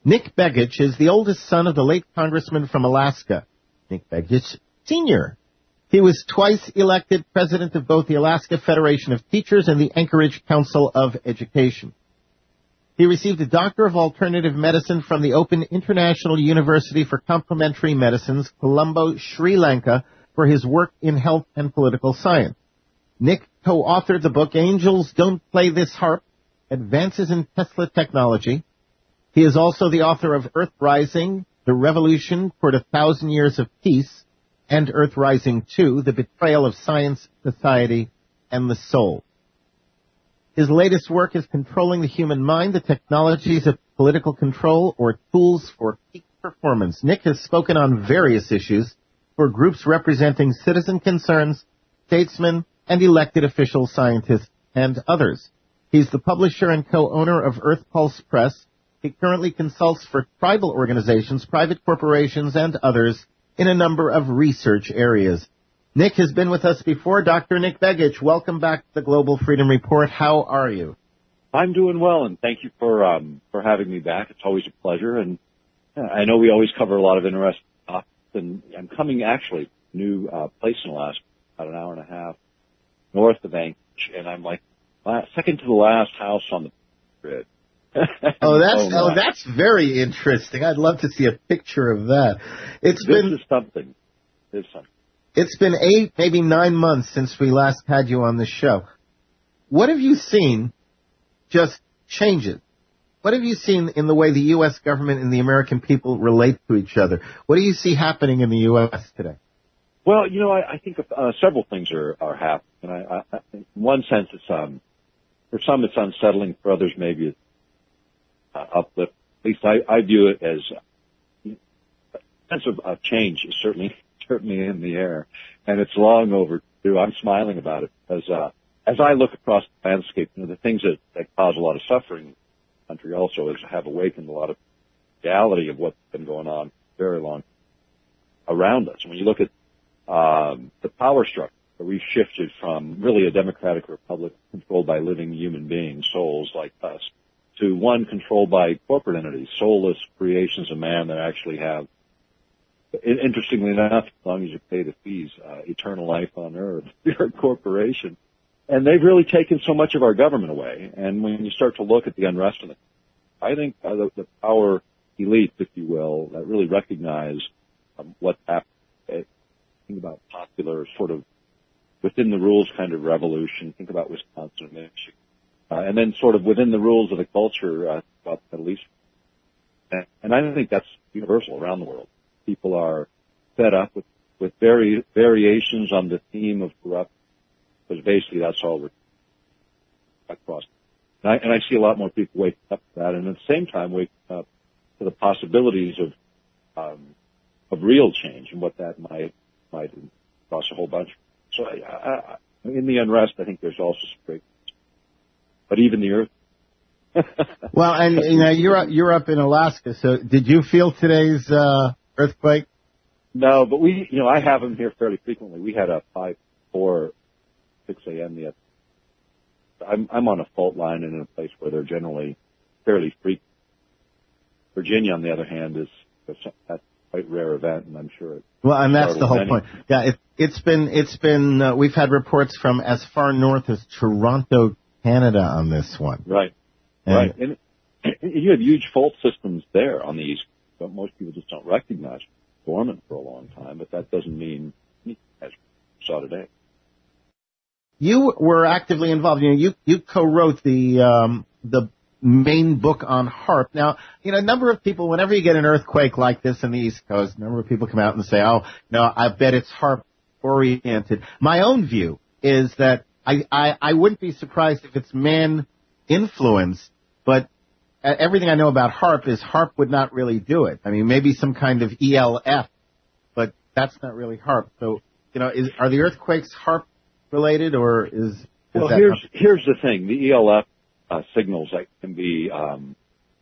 Nick Begich is the oldest son of the late congressman from Alaska, Nick Begich Sr. He was twice elected president of both the Alaska Federation of Teachers and the Anchorage Council of Education. He received a Doctor of Alternative Medicine from the Open International University for Complementary Medicines, Colombo, Sri Lanka, for his work in health and political science. Nick co-authored the book Angels Don't Play This Harp, Advances in Tesla Technology. He is also the author of Earth Rising, The Revolution Toward 1,000 Years of Peace, and Earth Rising 2, The Betrayal of Science, Society, and the Soul. His latest work is Controlling the Human Mind, the Technologies of Political Control, or Tools for Peak Performance. Nick has spoken on various issues for groups representing citizen concerns, statesmen, and elected official scientists, and others. He's the publisher and co-owner of Earth Pulse Press. He currently consults for tribal organizations, private corporations, and others in a number of research areas. Nick has been with us before. Dr. Nick Begich, welcome back to the Global Freedom Report. How are you? I'm doing well, and thank you for having me back. It's always a pleasure, and I know we always cover a lot of interesting topics, and I'm coming actually to a new place in Alaska, about an hour and a half north of Begich, and I'm like second to the last house on the grid. That's very interesting. I'd love to see a picture of that. This is something. It's been 8, maybe 9 months since we last had you on the show. What have you seen just changes? What have you seen in the way the U.S. government and the American people relate to each other? What do you see happening in the U.S. today? Well, I think several things are happening. I in one sense, it's for some it's unsettling. For others, maybe it's uplift. At least I view it as a sense of change is certainly in the air, and it's long overdue. I'm smiling about it because as I look across the landscape, the things that cause a lot of suffering in the country also have awakened a lot of reality of what's been going on very long around us. When you look at the power structure, we've shifted from really a democratic republic controlled by living human beings, souls like us, to one controlled by corporate entities, soulless creations of man that actually have, interestingly enough, as long as you pay the fees, eternal life on earth. You're a corporation. And they've really taken so much of our government away. And when you start to look at the unrest in it, I think the power elite, if you will, that really recognize what's happening. Think about popular sort of within the rules kind of revolution. Think about Wisconsin and Michigan. And then sort of within the rules of the culture, about the Middle East. And I think that's universal around the world. People are fed up with variations on the theme of corruption, because basically that's all we're across. And I see a lot more people waking up to that, and at the same time waking up to the possibilities of real change and what that might across a whole bunch. So in the unrest, I think there's also some great, but even the earth. Well, and you're up in Alaska, so did you feel today's earthquake? No, but I have them here fairly frequently. We had a 5, 6 a.m. I'm on a fault line and in a place where they're generally fairly frequent. Virginia, on the other hand, that's quite a rare event, and I'm sure. Well, and that's the whole point. Yeah, it's been. We've had reports from as far north as Toronto, Canada, on this one. Right. Right. And you have huge fault systems there on the East Coast, but most people just don't recognize it. Dormant for a long time, but that doesn't mean anything, as we saw today. You were actively involved. You co-wrote the main book on HAARP. Now, a number of people, whenever you get an earthquake like this in the East Coast, a number of people come out and say, oh, no, I bet it's HAARP oriented. My own view is that I wouldn't be surprised if it's man influenced, but everything I know about HAARP is HAARP would not really do it. I mean, maybe some kind of ELF, but that's not really HAARP. So, are the earthquakes HAARP related, or is well, here's the thing. The ELF signals that can be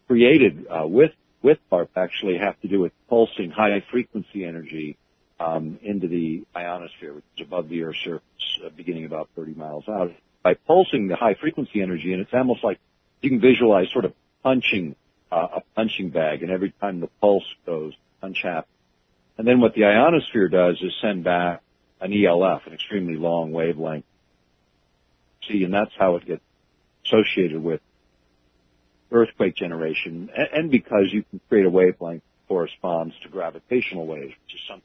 created with HAARP actually have to do with pulsing high-frequency energy into the ionosphere, which is above the Earth's surface, beginning about 30 miles out. By pulsing the high-frequency energy, and it's almost like you can visualize sort of punching a punching bag, and every time the pulse goes, punch happens. And then what the ionosphere does is send back an ELF, an extremely long wavelength. See, and that's how it gets associated with earthquake generation, and because you can create a wavelength that corresponds to gravitational waves, which is something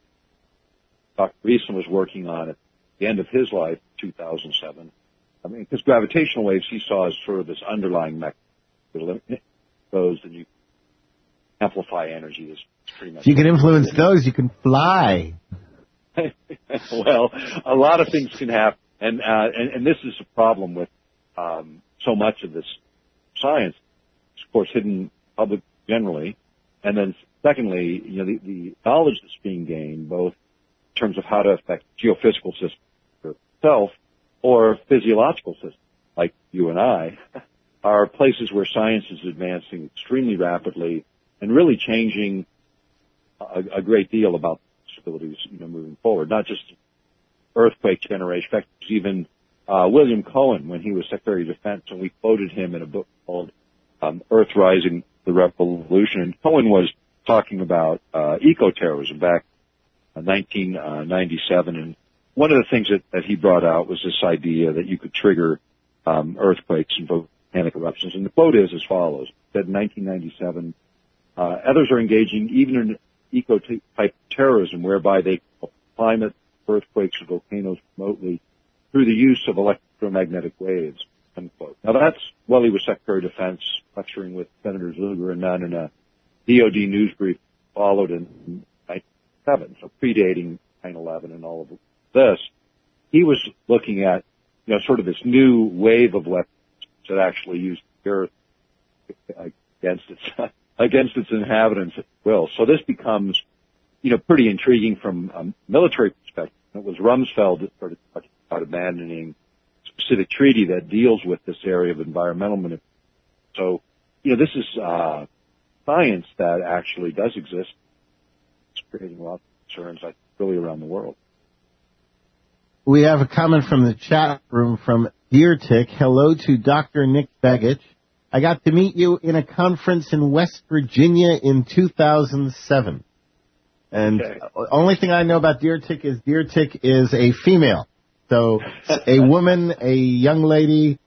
Dr. Reeson was working on at the end of his life, 2007. I mean, because gravitational waves he saw as sort of this underlying mechanism. Those and you amplify energy is pretty much. If you can influence those, you can fly. Well, a lot of things can happen, and this is a problem with so much of this science. It's, of course, hidden public generally, and then secondly, you know, the knowledge that's being gained, both in terms of how to affect geophysical systems itself or physiological systems like you and I, are places where science is advancing extremely rapidly and really changing a great deal about possibilities, you know, moving forward. Not just earthquake generation. In fact, even William Cohen, when he was Secretary of Defense, and we quoted him in a book called Earth Rising, the Revolution. And Cohen was talking about eco-terrorism back in 1997. And one of the things that he brought out was this idea that you could trigger earthquakes and volcanic eruptions. And the quote is as follows. It said in 1997, others are engaging even in eco-type terrorism whereby they climate earthquakes or volcanoes remotely through the use of electromagnetic waves, unquote. Now that's while he was Secretary of Defense, lecturing with Senators Lugar and Nunn in a DOD news brief followed in 1997, so predating 9/11 and all of this. He was looking at, you know, sort of this new wave of weapons that actually use the earth against its inhabitants at will. So this becomes, you know, pretty intriguing from a military perspective. It was Rumsfeld that started talking about abandoning a specific treaty that deals with this area of environmental manipulation. So, you know, this is science that actually does exist. It's creating a lot of concerns, I think, really around the world. We have a comment from the chat room from Deer Tick. Hello to Dr. Nick Begich. I got to meet you in a conference in West Virginia in 2007. And only thing I know about Deer Tick is a female. So a woman, a young lady,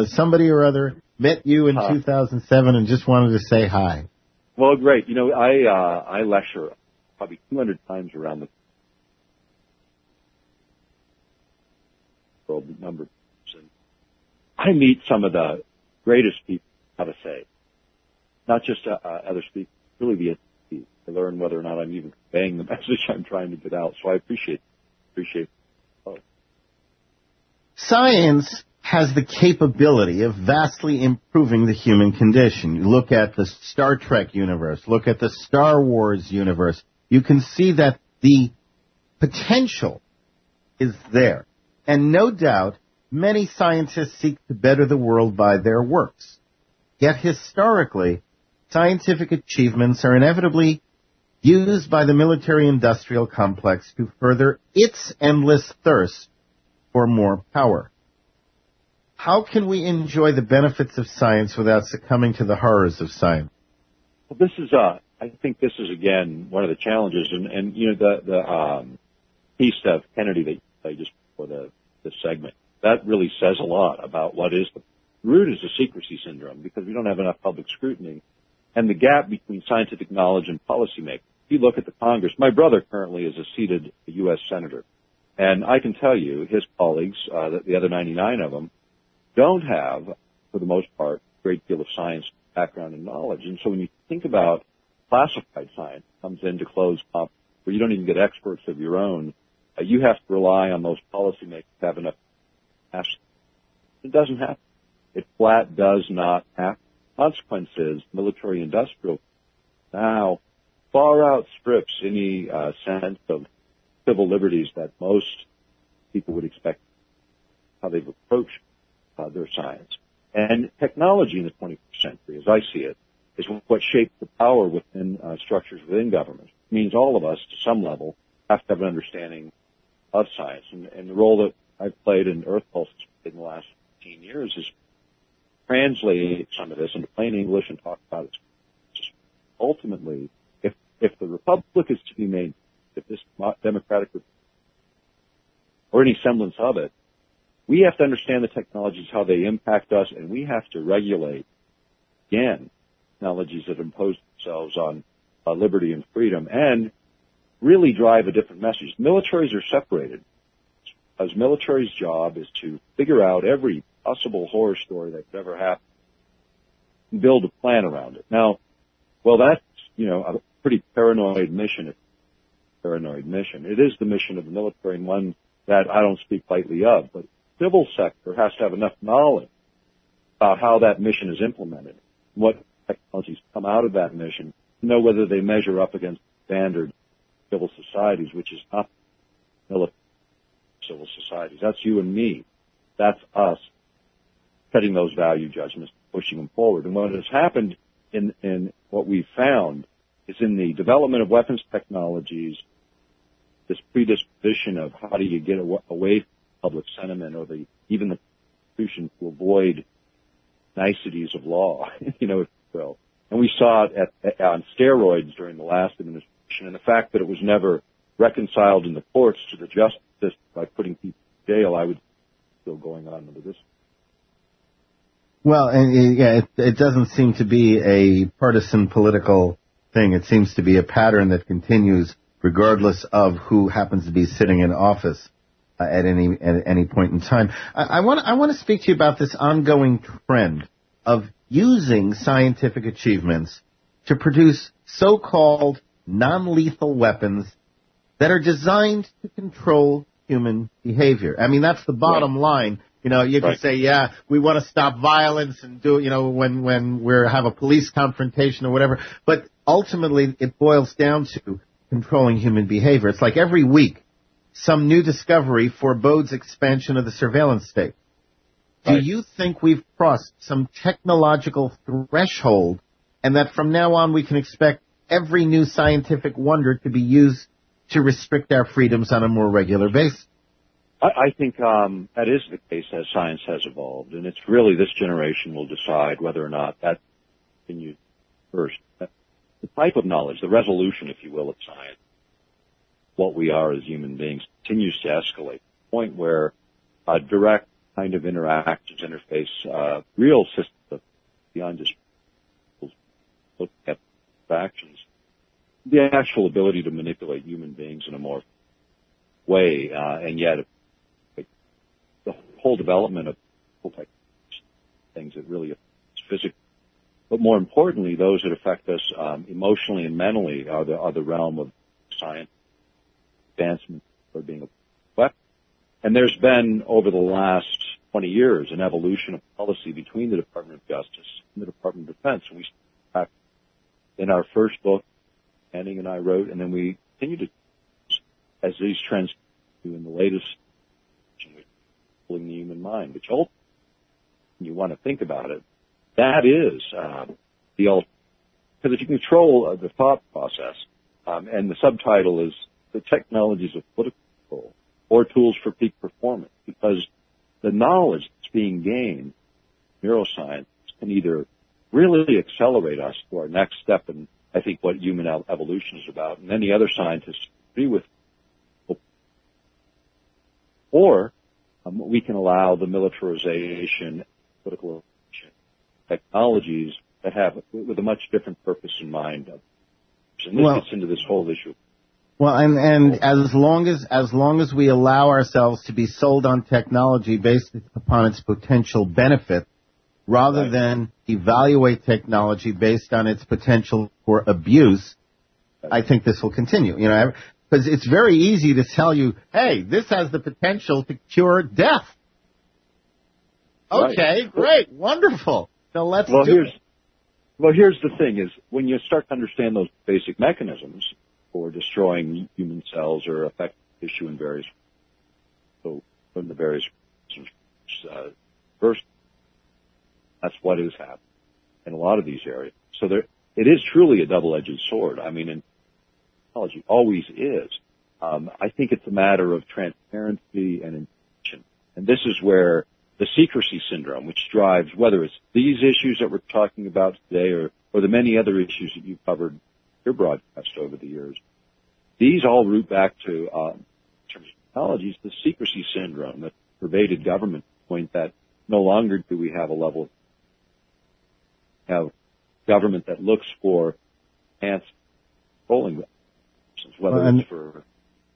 somebody or other met you in 2007 and just wanted to say hi. Well, great. You know, I lecture probably 200 times around the world, number. And I meet some of the greatest people, how to say, not just other speakers, really the to learn whether or not I'm even conveying the message I'm trying to get out. So I appreciate both. Science has the capability of vastly improving the human condition. You look at the Star Trek universe, look at the Star Wars universe. You can see that the potential is there. And no doubt, many scientists seek to better the world by their works. Yet historically, scientific achievements are inevitably used by the military-industrial complex to further its endless thirst for more power. How can we enjoy the benefits of science without succumbing to the horrors of science? Well, this is, I think this is again one of the challenges, and you know the piece of Kennedy that you played just before this segment, that really says a lot about what is the root is the secrecy syndrome, because we don't have enough public scrutiny, and the gap between scientific knowledge and policymaking. If you look at the Congress, my brother currently is a seated U.S. Senator, and I can tell you his colleagues, the other 99 of them, don't have, for the most part, a great deal of science background and knowledge. And so when you think about classified science comes into closed conference where you don't even get experts of your own, you have to rely on those policymakers to have enough capacity. It doesn't happen. It flat does not happen. Consequences, military-industrial, now far outstrips any sense of civil liberties that most people would expect how they've approached their science. And technology in the 21st century, as I see it, is what shapes the power within structures within government. It means all of us, to some level, have to have an understanding of science. And the role that I've played in Earth Pulse in the last 15 years is translate some of this into plain English and talk about it ultimately, if the republic is to be made, if this democratic or any semblance of it, we have to understand the technologies, how they impact us, and we have to regulate, again, technologies that impose themselves on liberty and freedom and really drive a different message. Militaries are separated. As military's job is to figure out every possible horror story that could ever happen and build a plan around it. Now, well, that's, a pretty paranoid mission. It is the mission of the military and one that I don't speak lightly of, but the civil sector has to have enough knowledge about how that mission is implemented, what technologies come out of that mission, to know whether they measure up against standard civil societies, which is not military civil societies. That's you and me. That's us setting those value judgments, pushing them forward. And what has happened in what we've found is in the development of weapons technologies, this predisposition of how do you get away from public sentiment or even the Constitution to avoid niceties of law, if you will. And we saw it on steroids during the last administration, and the fact that it was never reconciled in the courts to the justice system by putting people in jail, I would still going on under this. Well, and it doesn't seem to be a partisan political thing. It seems to be a pattern that continues regardless of who happens to be sitting in office at any point in time. I want to speak to you about this ongoing trend of using scientific achievements to produce so-called non-lethal weapons that are designed to control human behavior. I mean, that's the bottom line. You can say, we want to stop violence and do, when we have a police confrontation or whatever. But ultimately, it boils down to controlling human behavior. It's like every week, some new discovery forebodes expansion of the surveillance state. Do you think we've crossed some technological threshold and that from now on we can expect every new scientific wonder to be used to restrict our freedoms on a more regular basis? I think that is the case as science has evolved, and it's really this generation will decide whether or not that continues first. The type of knowledge, the resolution, if you will, of science, what we are as human beings, continues to escalate to the point where direct kind of interactions, interface, real systems beyond just looking at actions, the actual ability to manipulate human beings in a more way, and yet the whole development of things that really affect physical, but more importantly, those that affect us emotionally and mentally are the realm of science advancement for being a weapon. And there's been over the last 20 years an evolution of policy between the Department of Justice and the Department of Defense. And we started in our first book, Manning and I wrote, and then we continue to, as these trends do in the latest, pulling the human mind, which ultimately, when you want to think about it, that is the ultimate, because if you control the thought process, and the subtitle is the technologies of political control or tools for peak performance, because the knowledge that's being gained in neuroscience can either really accelerate us to our next step in, I think, what human evolution is about, and many other scientists agree with, or we can allow the militarization, political technologies that have with a much different purpose in mind. And this gets into this whole issue. Well, and as long as we allow ourselves to be sold on technology based upon its potential benefit, rather than evaluate technology based on its potential for abuse, I think this will continue. Because it's very easy to tell you, hey, this has the potential to cure death. Okay, great, wonderful. So let's do it. Well, here's the thing is when you start to understand those basic mechanisms for destroying human cells or affecting tissue in various, so from the various first, that's what is happening in a lot of these areas. So it is truly a double-edged sword. I mean, technology always is. I think it's a matter of transparency and intention. And this is where the secrecy syndrome, which drives, whether it's these issues that we're talking about today or or the many other issues that you've covered in your broadcast over the years, these all root back to, in terms of technologies, the secrecy syndrome that pervaded government, to the point that no longer do we have a level of government that looks for enhanced controlling systems, whether it's for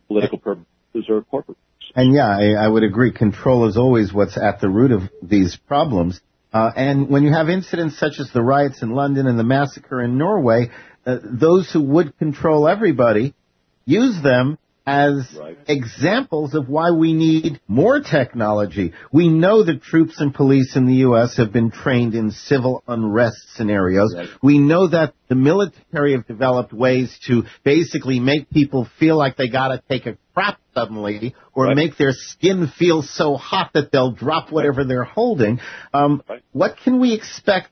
political purposes or corporate purposes. And yeah, I would agree. Control is always what's at the root of these problems. And when you have incidents such as the riots in London and the massacre in Norway, those who would control everybody use them as examples of why we need more technology. We know that troops and police in the U.S. have been trained in civil unrest scenarios. Right. We know that the military have developed ways to basically make people feel like they got to take a crap suddenly, or make their skin feel so hot that they'll drop whatever they're holding. What can we expect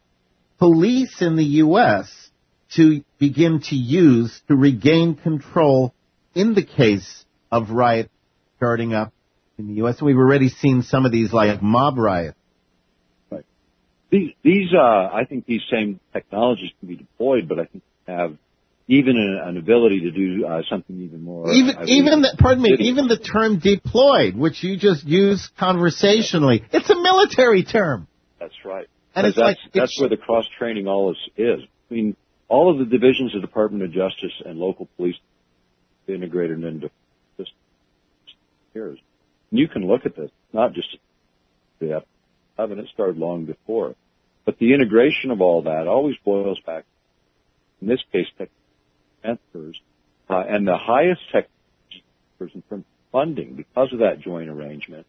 police in the U.S. to begin to use to regain control in the case of riots starting up in the U.S.? We've already seen some of these, like mob riots. Right. These, I think these same technologies can be deployed, but I think have even an ability to do something even more. Even the term deployed, which you just use conversationally, it's a military term. That's right. And that's where the cross training all is. I mean, all of the divisions of the Department of Justice and local police integrated into this years. You can look at this, not just the evidence started long before, but the integration of all that always boils back, in this case, tech transfers, and the highest tech transfers in terms of funding because of that joint arrangement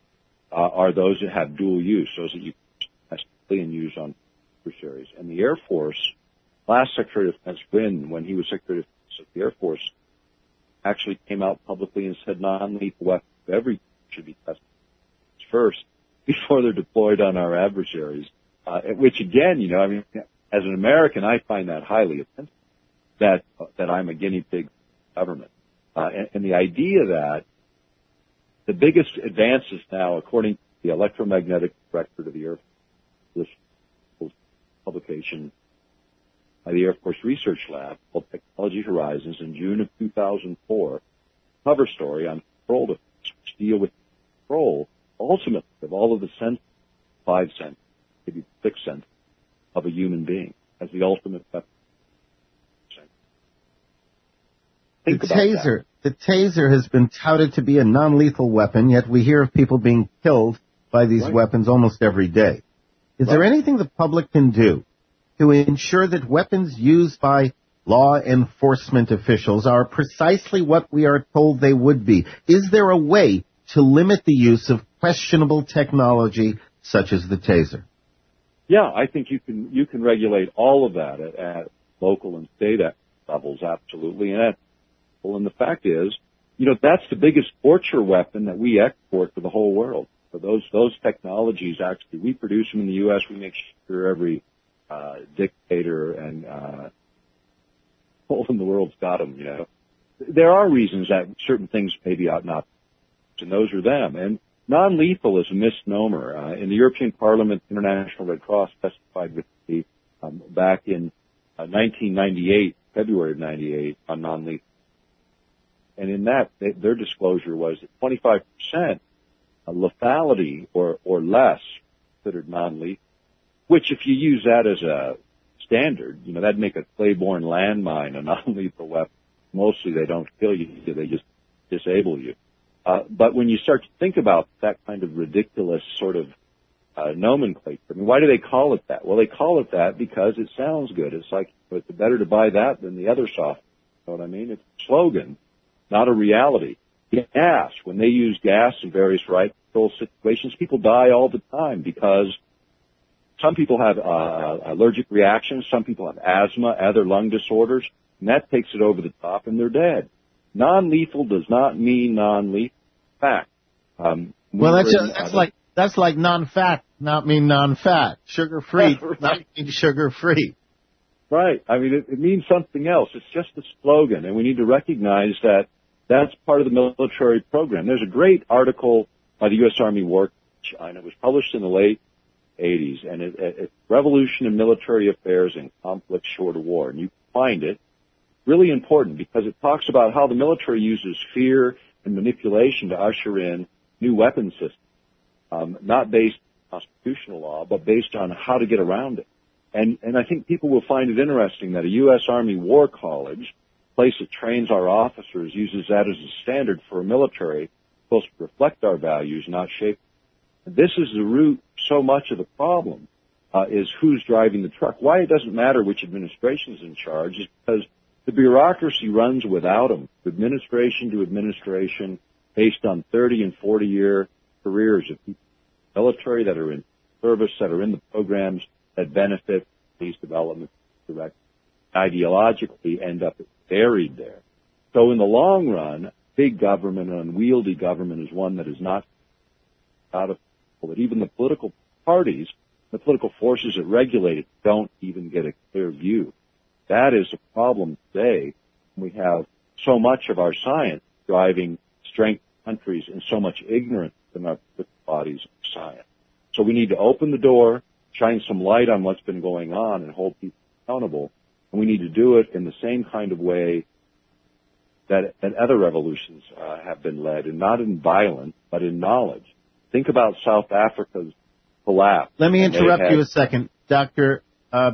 are those that have dual use, those that you can and use on adversaries. And the Air Force, last Secretary of Defense Gwynn, when he was Secretary of Defense of the Air Force, actually came out publicly and said non-lethal weapons should be tested first before they're deployed on our adversaries. Which again, you know, I mean, as an American, I find that highly offensive. That I'm a guinea pig government, and the idea that the biggest advances now, according to the electromagnetic record of the Air Force publication by the Air Force Research Lab called Technology Horizons in June of 2004, cover story on control defense, which deal with control ultimately of all of the senses, 5 senses, maybe 6 senses of a human being as the ultimate weapon. The taser has been touted to be a non-lethal weapon, yet we hear of people being killed by these weapons almost every day. Is there anything the public can do to ensure that weapons used by law enforcement officials are precisely what we are told they would be? Is there a way to limit the use of questionable technology such as the taser? Yeah, I think you can regulate all of that at local and state levels, absolutely. And the fact is, you know, that's the biggest torture weapon that we export to the whole world. So those technologies, actually, we produce them in the U.S. We make sure every dictator and hole in the world's got them, you know. There are reasons that certain things maybe ought not, and those are them. And non-lethal is a misnomer. In the European Parliament, International Red Cross testified with me back in 1998, February of 98, on non-lethal. And in that, their disclosure was that 25% lethality or less considered non-lethal, which if you use that as a standard, you know, that'd make a clay-borne landmine a non-lethal weapon. Mostly they don't kill you, they just disable you. But when you start to think about that kind of ridiculous sort of nomenclature, I mean, why do they call it that? Well, they call it that because it sounds good. It's like, it's better to buy that than the other software. You know what I mean? It's a slogan, not a reality. Gas, when they use gas in various riot control situations, people die all the time because some people have allergic reactions, some people have asthma, other lung disorders, and that takes it over the top, and they're dead. Non-lethal does not mean non-lethal. Fact. Well, that's like non-fat, not mean non-fat. Sugar-free, not mean sugar-free. Right. I mean, it means something else. It's just a slogan, and we need to recognize that that's part of the military program. There's a great article by the U.S. Army War China. It was published in the late 80s, and it's Revolution in Military Affairs and Conflict Short of War. And you find it really important because it talks about how the military uses fear and manipulation to usher in new weapon systems, not based on constitutional law, but based on how to get around it. And I think people will find it interesting that a U.S. Army War College, place that trains our officers, uses that as a standard for a military supposed to reflect our values, not shape. This is the root so much of the problem, is who's driving the truck. Why it doesn't matter which administration is in charge is because the bureaucracy runs without them, administration to administration, based on 30 and 40-year careers of people in the military that are in service, that are in the programs that benefit these developments directly, ideologically end up buried there. So in the long run, big government, an unwieldy government, is one that is not out of control, that even the political parties, the political forces that regulate it, don't even get a clear view. That is a problem today. We have so much of our science driving strength countries and so much ignorance in our bodies of science. So we need to open the door, shine some light on what's been going on, and hold people accountable. And we need to do it in the same kind of way that other revolutions have been led, and not in violence, but in knowledge. Think about South Africa's collapse. Let me interrupt you a second, Doctor,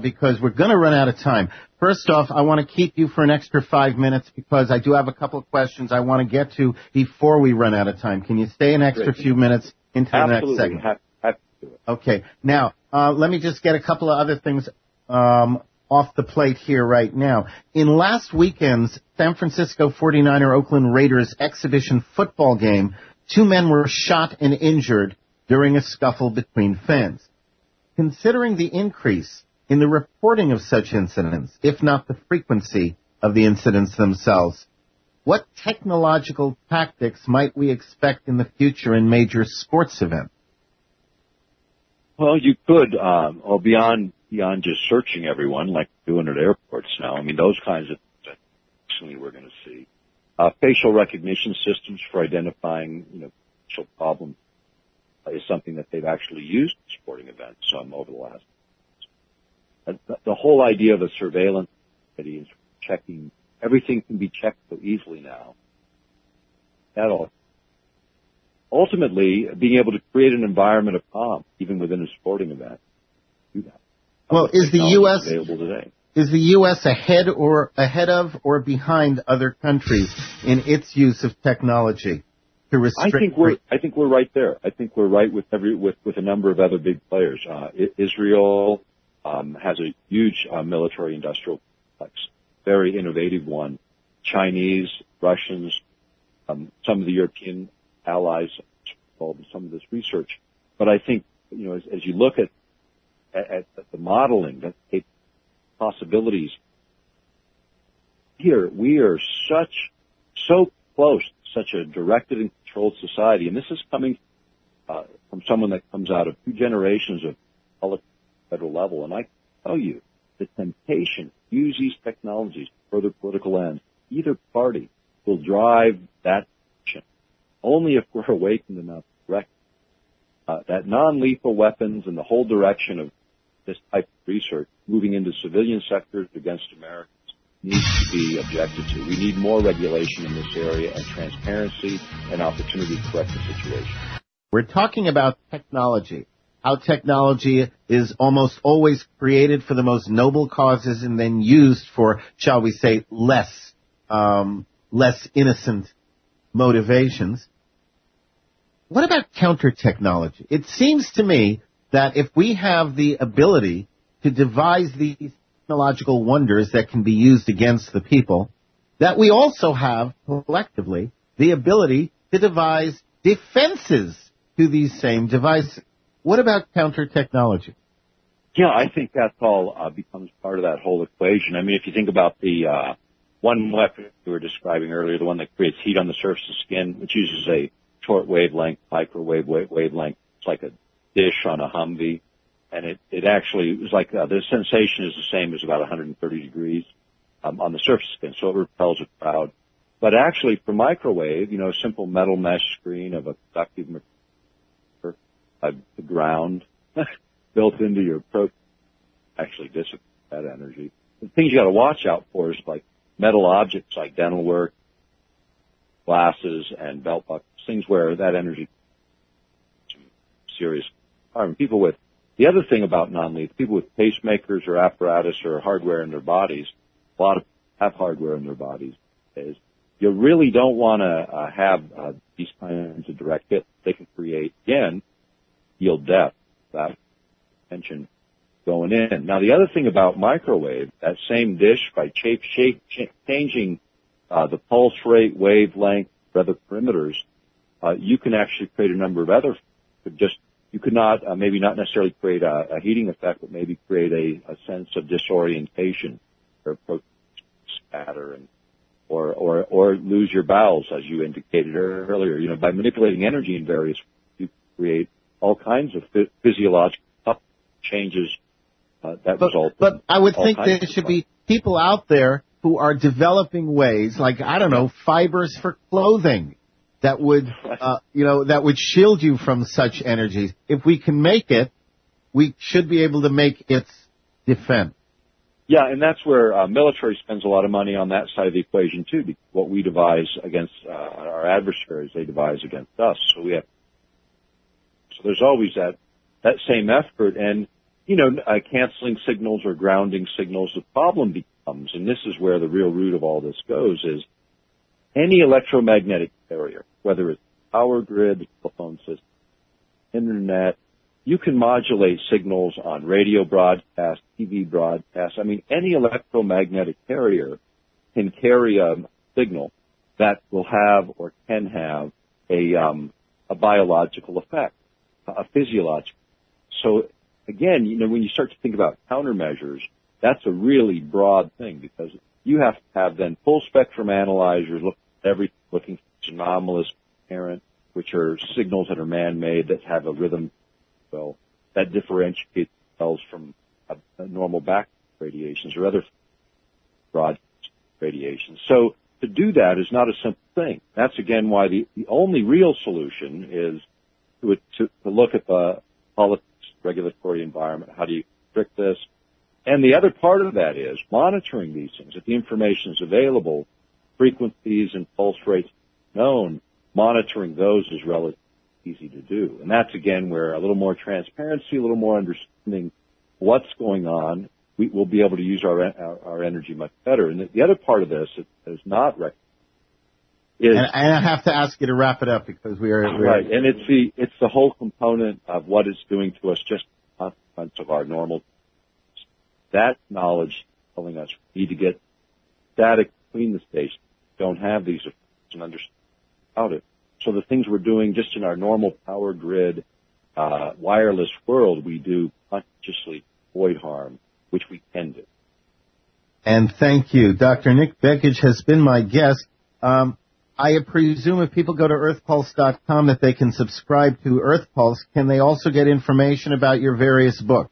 because we're going to run out of time. First off, I want to keep you for an extra 5 minutes because I do have a couple of questions I want to get to before we run out of time. Can you stay an extra few minutes into the next segment? Have to do it. Okay. Now, let me just get a couple of other things off the plate here right now. In last weekend's San Francisco 49er Oakland Raiders exhibition football game, 2 men were shot and injured during a scuffle between fans. Considering the increase in the reporting of such incidents, if not the frequency of the incidents themselves, what technological tactics might we expect in the future in major sports events? Well, you could, beyond just searching everyone like doing at airports now. I mean, those kinds of things actually we're going to see. Facial recognition systems for identifying, facial problems is something that they've actually used in sporting events over the last. The whole idea of a surveillance is checking. Everything can be checked so easily now. Ultimately, being able to create an environment of calm, even within a sporting event, do that. Well, is the U.S. available today? Is the U.S. ahead of or behind other countries in its use of technology to restrict? I think we're right there. I think we're right with a number of other big players. Israel has a huge military-industrial complex, very innovative one. Chinese, Russians, some of the European allies involved in some of this research. But I think, as you look at the modeling, the possibilities here, we are so close to such a directed and controlled society. And this is coming from someone that comes out of 2 generations of politics at the federal level. And I can tell you the temptation to use these technologies for further political ends, either party will drive that action only if we're awakened enough to recognize that non-lethal weapons and the whole direction of this type of research moving into civilian sectors against Americans needs to be objected to. We need more regulation in this area and transparency and opportunity to correct the situation. We're talking about technology, how technology is almost always created for the most noble causes and then used for, shall we say, less innocent motivations. What about counter-technology? It seems to me that if we have the ability to devise these technological wonders that can be used against the people, that we also have, collectively, the ability to devise defenses to these same devices. What about counter-technology? Yeah, I think that's all becomes part of that whole equation. I mean, if you think about the one weapon we were describing earlier, the one that creates heat on the surface of skin, which uses a short wavelength, microwave wavelength. It's like a dish on a Humvee. And it actually was like the sensation is the same as about 130 degrees on the surface of skin, so it repels a crowd. But actually, for microwave, a simple metal mesh screen of a conductive material, the ground, built into your protein actually dissipate that energy. The things you got to watch out for is like metal objects like dental work, glasses, and belt buckles, things where that energy is serious harm. The other thing about non-lethal, people with pacemakers or apparatus or hardware in their bodies, a lot of have hardware in their bodies, is you really don't want to have these kinds of direct hits. They can create, again, yield death, that tension going in. Now, the other thing about microwave, that same dish, by changing the pulse rate, wavelength, other perimeters, you can actually create a number of other, you could not, maybe not necessarily create a heating effect, but maybe create a sense of disorientation or scatter or lose your bowels, as you indicated earlier. You know, by manipulating energy in various ways, you create all kinds of physiological changes that result. But I would think there should be people out there who are developing ways, like, I don't know, fibers for clothing that would, that would shield you from such energies. If we can make it, we should be able to make its defense. Yeah, and that's where military spends a lot of money on that side of the equation too. Because what we devise against our adversaries, they devise against us. So there's always that same effort, and canceling signals or grounding signals. The problem becomes, and this is where the real root of all this goes, is any electromagnetic carrier, whether it's power grid, telephone system, internet. You can modulate signals on radio broadcast, TV broadcast. I mean, any electromagnetic carrier can carry a signal that will have or can have a biological effect, a physiological. So again, when you start to think about countermeasures, that's a really broad thing, because you have to have then full spectrum analyzers looking for anomalous parent, which are signals that are man-made that have a rhythm. Well, that differentiates cells from normal back radiations or other broad radiations. So to do that is not a simple thing. That's again why the only real solution is to look at the politics, regulatory environment. How do you restrict this? And the other part of that is monitoring these things. If the information is available, frequencies and pulse rates known, monitoring those is relatively easy to do. And that's, again, where a little more transparency, a little more understanding what's going on, we will be able to use our energy much better. And the other part of this that is not recognized is... And I have to ask you to wrap it up, because we are... Right, and it's the whole component of what it's doing to us, just a consequence of our normal... That knowledge telling us we need to get static between the stations, don't have these effects, and understand about it. So the things we're doing just in our normal power grid, wireless world, we do consciously avoid harm, which we can do. And thank you. Dr. Nick Begich has been my guest. I presume if people go to earthpulse.com that they can subscribe to Earth Pulse. Can they also get information about your various books?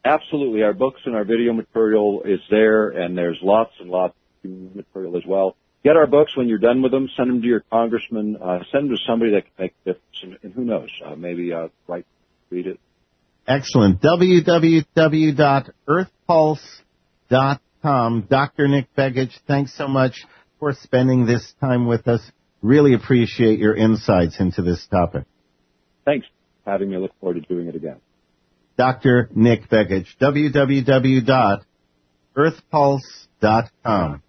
Absolutely. Our books and our video material is there, and there's lots and lots of material as well. Get our books when you're done with them. Send them to your congressman. Send them to somebody that can make a difference. And who knows, maybe read it. Excellent. www.earthpulse.com. Dr. Nick Begich, thanks so much for spending this time with us. Really appreciate your insights into this topic. Thanks for having me. I look forward to doing it again. Dr. Nick Begich, www.earthpulse.com.